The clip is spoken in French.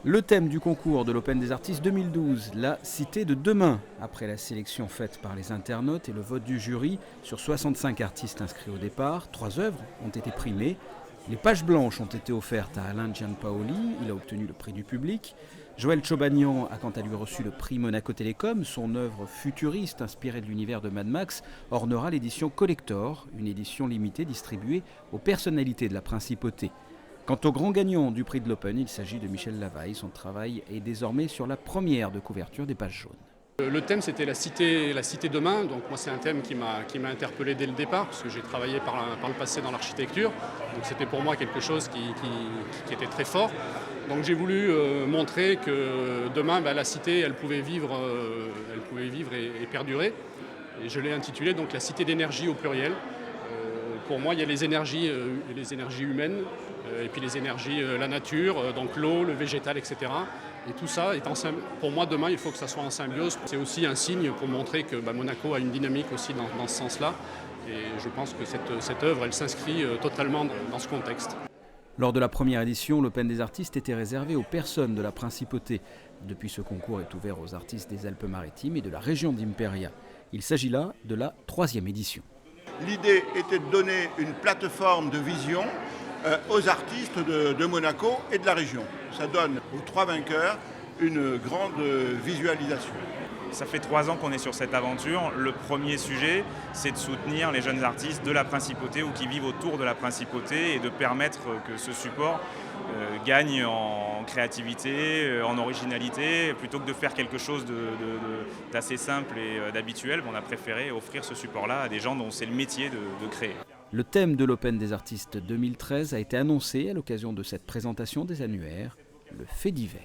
Le thème du concours de l'Open des artistes 2012, la cité de demain. Après la sélection faite par les internautes et le vote du jury, sur 65 artistes inscrits au départ, 3 œuvres ont été primées. Les pages blanches ont été offertes à Alain Gianpaoli, il a obtenu le prix du public. Joël Chobagnan a quant à lui reçu le prix Monaco Télécom. Son œuvre futuriste, inspirée de l'univers de Mad Max, ornera l'édition Collector, une édition limitée distribuée aux personnalités de la principauté. Quant au grand gagnant du prix de l'Open, il s'agit de Michel Lavaille. Son travail est désormais sur la première de couverture des pages jaunes. Le thème, c'était la cité demain. Donc moi, c'est un thème qui m'a interpellé dès le départ, parce que j'ai travaillé par le passé dans l'architecture. Donc c'était pour moi quelque chose qui était très fort. Donc j'ai voulu montrer que demain, la cité, elle pouvait vivre et perdurer. Et je l'ai intitulé donc la cité d'énergie au pluriel. Pour moi, il y a les énergies humaines, et puis les énergies, la nature, donc l'eau, le végétal, etc. Et tout ça, pour moi, demain, il faut que ça soit en symbiose. C'est aussi un signe pour montrer que Monaco a une dynamique aussi dans ce sens-là. Et je pense que cette œuvre, elle s'inscrit totalement dans ce contexte. Lors de la première édition, l'Open des artistes était réservé aux personnes de la Principauté. Depuis, ce concours est ouvert aux artistes des Alpes-Maritimes et de la région d'Imperia. Il s'agit là de la 3e édition. L'idée était de donner une plateforme de vision aux artistes de Monaco et de la région. Ça donne aux 3 vainqueurs une grande visualisation. Ça fait 3 ans qu'on est sur cette aventure. Le premier sujet, c'est de soutenir les jeunes artistes de la Principauté ou qui vivent autour de la Principauté et de permettre que ce support gagne en créativité, en originalité. Plutôt que de faire quelque chose d'assez simple et d'habituel, on a préféré offrir ce support-là à des gens dont c'est le métier de créer. Le thème de l'Open des artistes 2013 a été annoncé à l'occasion de cette présentation des annuaires, le fait divers.